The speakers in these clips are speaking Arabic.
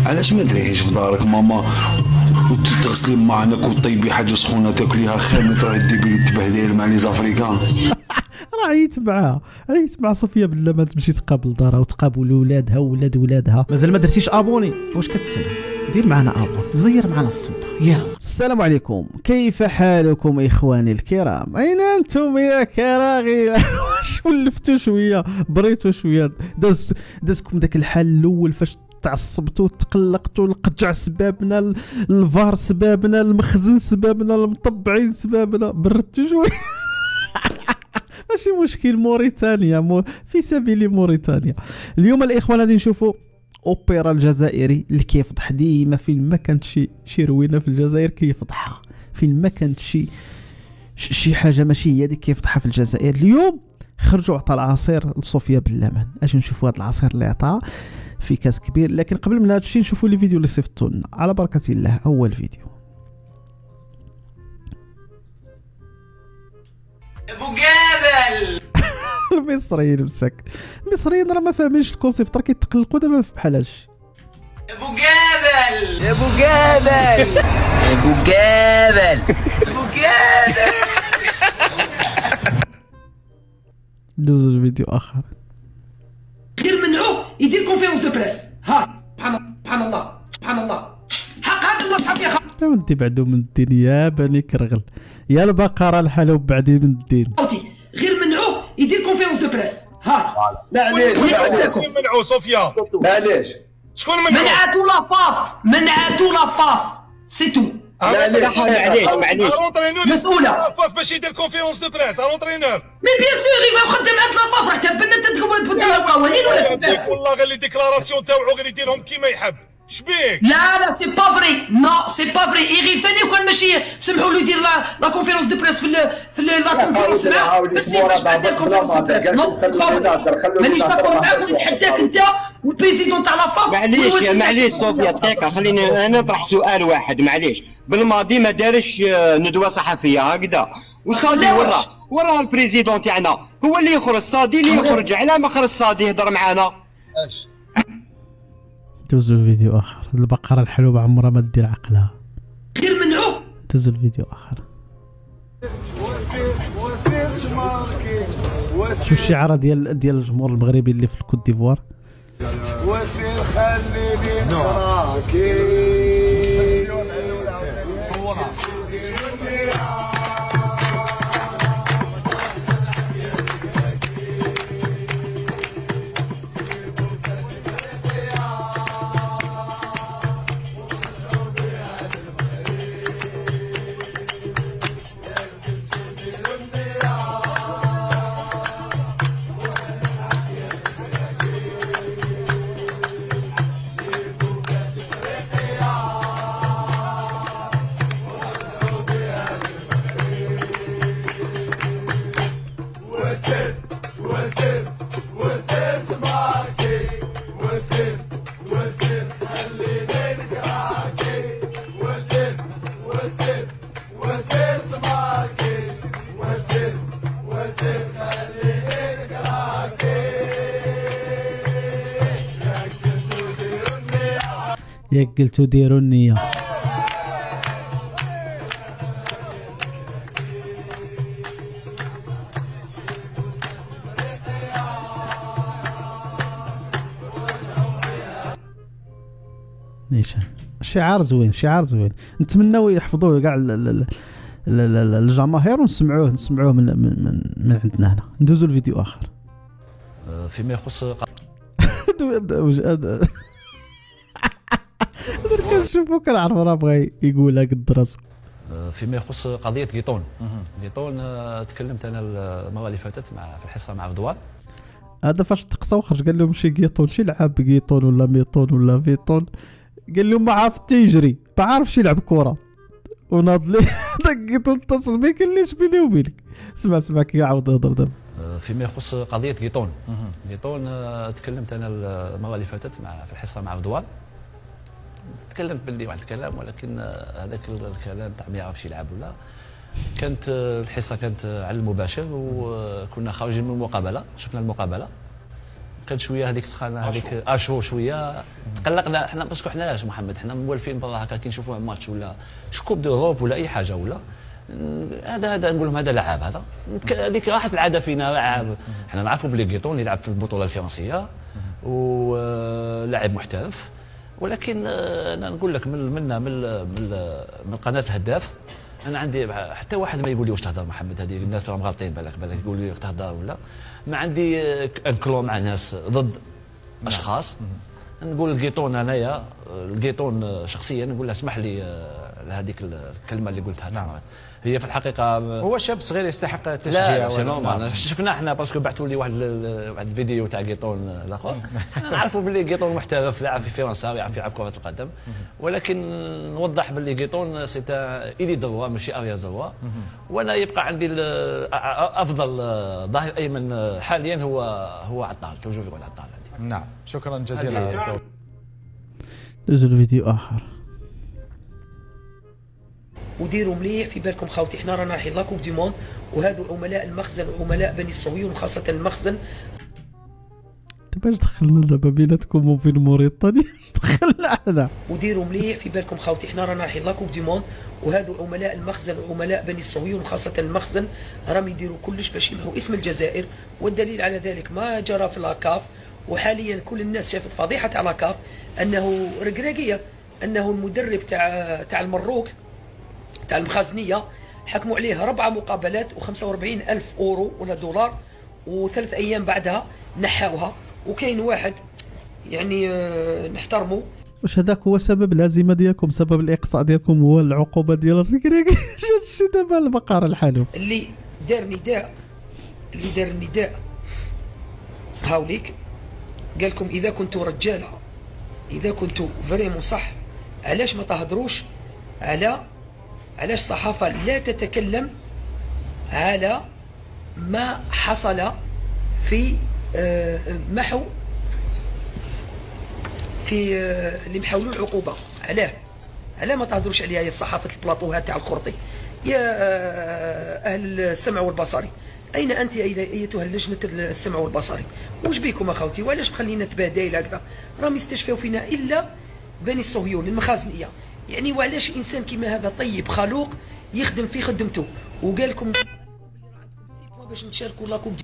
علاش ما دريهاش في دارك ماما وتغسلي معانك وطيبي حاجه سخونه تاكليها خير من تروحي ديري تبهدير مع لي زافريكان. راه عيت معاها، عيت مع صوفيا بالله ما تمشي تقابل دارها وتقابل ولادها وولاد ولادها. مازال ما درتيش ابوني؟ واش كتسنى؟ دير معنا ابون، زير معنا الصمته يلا. السلام عليكم، كيف حالكم اخواني الكرام؟ اين انتم يا كراغي؟ واش ولفتوا شويه، بريتوا شويه، دازكم داك الحال الاول فاش تعصبتوا تقلقتوا، القجع سبابنا، الفار سبابنا، المخزن سبابنا، المطبعين سبابنا، بردتوا شويه. ماشي مشكل، موريتانيا في سبيل موريتانيا. اليوم الاخوان غادي نشوفوا اوبرا الجزائري اللي كيفضح ديما فين ما كانت شي روينه في الجزائر كيفضحها، فين ما كانت شي حاجه ماشي هي هذيك كيفضحها في الجزائر. اليوم خرجوا عطى العصير لصوفيا باللمن، اجي نشوفوا هذا العصير اللي عطاه في كاس كبير. لكن قبل من هذا الشيء نشوفوا لي فيديو اللي صيفطوا لنا على بركه الله. اول فيديو ابو جابل. المصريين مسك، المصريين راه ما فاهمينش الكونسيبت، راه كيتقلقوا دابا في بحال هادشي. ابو جابل ابو جابل ابو جابل ابو جابل. دوز الفيديو اخر. غير منعوه يدير كونفيرونس دو بريس. ها سبحان الله سبحان الله، حق هذا الله صحاب يا تا وانت بعدو من الدين يا بني كرغل، يا البقره الحال وبعدي من الدين. غير منعوه يدير كونفيرونس دو بريس. ها معليش شكون منعو صوفيا؟ معليش شكون منعو؟ منعاتو لافاف سي تو. معليش مسؤوله لافاف باش يدير كونفيرونس دو بريس لونترينور. مي بيان سور يبغى يخدم عند لافاف، راه تبنى تدخل قوانين ولا والله غير لي ديكلاراسيون تاوعو غير يديرهم كيما يحب. شبيك؟ لا سي با فري، نو سي با فري. يغير ثاني وكان ماشي سمحوا له يدير لا كونفيرونس دو بريس في لا كونفيرونس معاه، بس باش بعد دير كونفيرونس دو بريس. نو سي با فري، مانيش داكور معاك ونتحداك انت والبريزيدون تاع لافاف. معليش صوفيا دقيقة، خليني انا نطرح سؤال واحد. معليش بالماضي ما دارش ندوة صحفية هكذا وصادي وراه البريزيدون تاعنا هو اللي يخرج، صادي اللي يخرج، علاه ما خرج صادي يهضر معانا؟ دوزوا الفيديو اخر. البقره الحلوه عمرها ما تدير عقلها. غير منعوه. دوزوا الفيديو اخر. شو الشعار ديال الجمهور المغربي اللي في الكوت ديفوار؟ وسير خليني نراكي. ياك قلتو ديروا النية. نيشان شعار زوين، شعار زوين، نتمناو يحفظوه كاع الجماهير ونسمعوه من عندنا هنا. ندوزو الفيديو اخر. فيما يخص كنشوفو كنعرفو راه بغا يقولها قد راسو. فيما يخص قضيه غيطون تكلمت انا المره اللي فاتت في الحصه مع رضوان. هذا فاش تقصاو خرج قال لهم شي غيطون، شي لعب غيطون ولا ميطون ولا فيطون، قال لهم ما عارف تيجري، ما عارفش يلعب كره وناض لي دقيتو اتصل بك قال لي شبيني وبينك. اسمع كي يعاود يهضر دابا. فيما يخص قضيه غيطون تكلمت انا المره اللي فاتت في الحصه مع رضوان. تكلمت باللي واحد الكلام، ولكن هذاك الكلام تاع ما يعرفش يلعب ولا. كانت الحصه كانت على المباشر وكنا خارجين من المقابله، شفنا المقابله كانت شويه هذيك سخانه، هذيك اشهر شويه قلقنا احنا باسكو حنا علاش محمد حنا موالفين برا هكا كي نشوفوا ماتش ولا كوب دوروب ولا اي حاجه ولا هذا نقول لهم هذا لعاب هذا هذيك راحت العاده فينا لعاب. حنا نعرفوا بلي غيطون يلعب في البطوله الفرنسيه ولاعب محترف، ولكن انا نقول لك من قناه الهداف انا عندي حتى واحد ما يقول لي واش تهضر محمد، هذه الناس راهم غالطين بالك يقول لي تهضر ولا ما عندي انكلو مع ناس ضد اشخاص. نقول الغيطون انايا الغيطون شخصيا نقول له اسمح لي هذيك الكلمه اللي قلتها هي في الحقيقه هو شاب صغير يستحق التشجيع. لا سي نورمال شفنا احنا باسكو بعثوا لي واحد الفيديو تاع غيطون الاخر نعرفوا باللي غيطون محترف لاعب في فرنسا ويعرف يلعب كره القدم، ولكن نوضح باللي غيطون سي ايلي دروا ماشي اريا دروا، وانا يبقى عندي افضل ظهير ايمن حاليا هو عطال توجور يقول عطال عندي. نعم شكرا جزيلا. نزل فيديو اخر. وديروا مليح في بالكم خاوتي، حنا رانا رايحين لاكوب دي موند، وهذو عملاء المخزن وعملاء بني الصهيون وخاصة المخزن. باش دخلنا دابا بيناتكم وبين موريتانيا اش دخلنا حنا؟ وديروا مليح في بالكم خاوتي، حنا رانا رايحين لاكوب دي موند، وهذو عملاء المخزن وعملاء بني الصهيون وخاصة المخزن راهم يديروا كلش باش يمحوا اسم الجزائر، والدليل على ذلك ما جرى في لاكاف. وحاليا كل الناس شافت فضيحة على لاكاف انه ركراكية، انه المدرب تاع المروك تاع المخازنيه حكموا عليه 4 مقابلات و45,000 اورو ولا دولار، و3 ايام بعدها نحاوها. وكاين واحد يعني نحترمه. واش هذاك هو سبب الهزيمه ديالكم؟ سبب الاقصاء ديالكم هو العقوبه ديال الركراكي؟ شتي دابا البقره الحالوب اللي دار النداء هاوليك قال لكم اذا كنتوا رجاله، اذا كنتوا فريمون صح، علاش ما تهضروش علاش الصحافة لا تتكلم على ما حصل في محو في اللي محاولوا العقوبة؟ علاه ما تهضروش عليها يا صحافة البلاطوهات تاع الخرطي؟ يا أهل السمع والبصري، أين أنت أيتها اللجنة السمع والبصري؟ واش بيكم أخوتي؟ وعلاش مخلينا تباديل هكذا؟ راهم يستشفوا فينا إلا بني الصهيون المخازنية يعني. وعلاش انسان كيما هذا طيب خلوق يخدم في خدمته وقال لكم باش نشاركوا لاكوب؟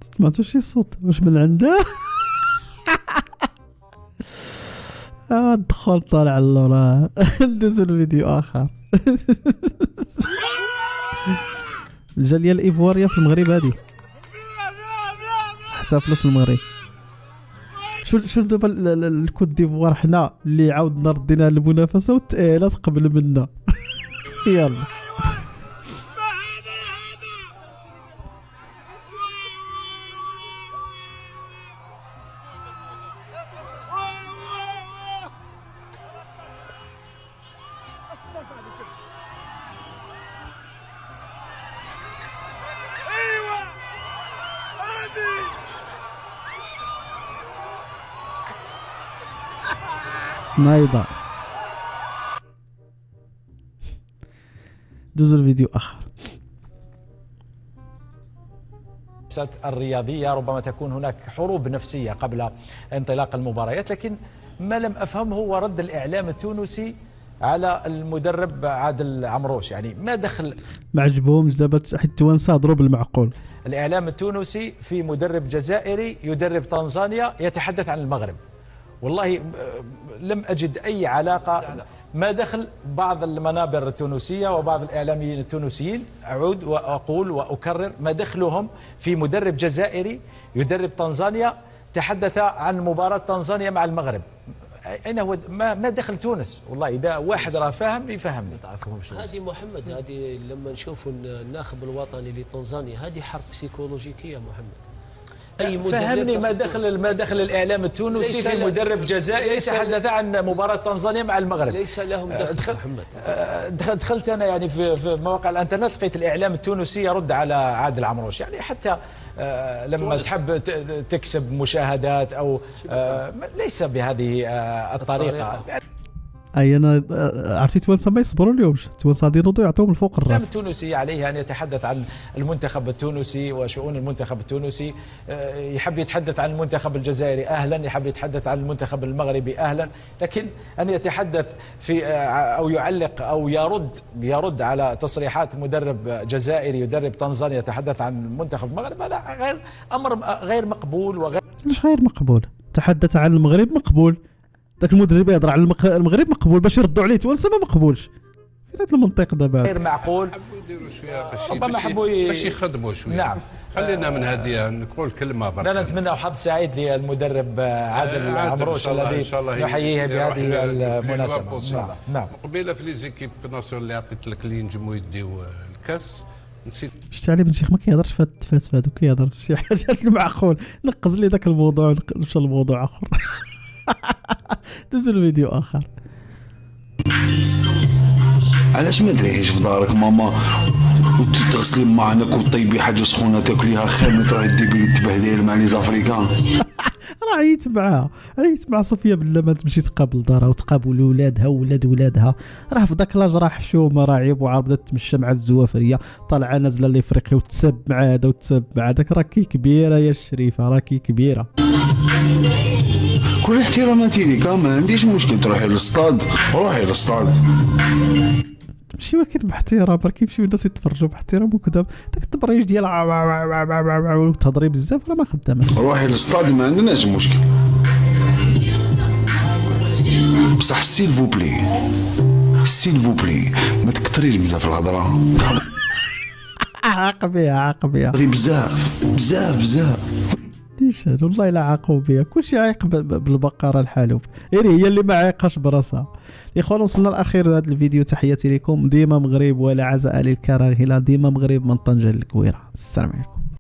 سمعتوا شي صوت واش من عنده؟ الدخول طالع اللورا. ندوزو الفيديو اخر. الجاليه الايفواريه في المغرب هذه احتفلوا في المغرب. شو دابا الكوت ديفوار حنا اللي عاودنا ردينا المنافسه والتأهيلات قبل منا. يلا نايضة. دوز الفيديو آخر. الرياضية ربما تكون هناك حروب نفسية قبل انطلاق المباريات، لكن ما لم أفهمه هو رد الإعلام التونسي على المدرب عادل عمروش. يعني ما دخل، ما عجبهمش دابا حيت التوانسه هضروا بالمعقول. الإعلام التونسي في مدرب جزائري يدرب تنزانيا يتحدث عن المغرب، والله لم أجد أي علاقة. ما دخل بعض المنابر التونسية وبعض الإعلاميين التونسيين، أعود وأقول وأكرر، ما دخلهم في مدرب جزائري يدرب تنزانيا تحدث عن مباراة تنزانيا مع المغرب. أين هو؟ ما دخل تونس؟ والله إذا واحد راه فاهم يفهمني. هذه محمد، هذه لما نشوفوا الناخب الوطني لتنزانيا هذه حرب بسيكولوجيكية محمد. فهمني ما دخل الاعلام التونسي في مدرب جزائري تحدث عن مباراه تنزانيا مع المغرب؟ ليس لهم دخل محمد. دخلت انا يعني في مواقع الانترنت لقيت الاعلام التونسي يرد على عادل عمروش، يعني حتى لما تحب تكسب مشاهدات او ليس بهذه الطريقه. اي انا عرفتي توانسه ما يصبروا اليومش، توانسه غادي ينوضوا يعطوهم الفوق الراس. التونسي عليه ان يتحدث عن المنتخب التونسي وشؤون المنتخب التونسي، يحب يتحدث عن المنتخب الجزائري اهلا، يحب يتحدث عن المنتخب المغربي اهلا، لكن ان يتحدث في او يعلق او يرد على تصريحات مدرب جزائري يدرب تنزانيا يتحدث عن المنتخب المغربي، هذا امر غير مقبول وغير. علاش غير مقبول؟ تحدث عن المغرب مقبول، ذاك المدرب يهضر على المغرب مقبول، باش يردوا عليه توانسه ما مقبولش. فين هذا المنطق دابا؟ غير معقول. ربما حبوا باش يخدموا شويه. نعم. خلينا من هذه نقول كلمه برك. لا نتمنى حظ سعيد للمدرب عادل عمروش الذي نحييه بهذه المناسبه. نعم. قبيله في لي زيكيب ناسيون اللي عطيت لك اللي ينجموا يديو الكاس نسيت. شتي علي بن شيخ ما كيهضرش في هادو، كيهضر في شي حاجات المعقول. نقز لي ذاك الموضوع نمشي لموضوع اخر. دوزو الفيديو اخر. علاش ما دريهاش في دارك ماما وتغسلي معانك وطيبي حاجه سخونه تاكليها خير من تروحي ديري تبهدير مع لي زافريكان. راه عيت معاها، عيت مع صوفيا بالله ما تمشي تقابل دارها وتقابل ولادها ولادها. راه في ذاك لاج راه حشومه، راه عيب وعار بدات تمشى مع الزوافريه، طالعه نازله لافريقيا وتسب مع هذا وتسب مع هذاك. راكي كبيره يا الشريفه، راكي كبيره. كل احتراماتي ليك ما عنديش مشكل، تروحي للصطاد روحي للصطاد، ماشي ولكن باحترام. راه كيمشيو الناس يتفرجوا باحترام وكذا. داك التبريج ديال وتهضري بزاف راه ما خدامه. روحي للصطاد ما عندناش مشكل، بصح سيل فوبلي ما تكثريش بزاف الهضره. عاق بها بزاف. ديشان والله لا عاقوا بها، كلشي عايق بالبقره الحالوب، غير هي اللي ما عايقاش براسها. الاخوان وصلنا لاخير هذا الفيديو، تحياتي لكم. ديما مغرب ولا عزاء للكراهله، ديما مغرب من طنجه للكويره. السلام عليكم.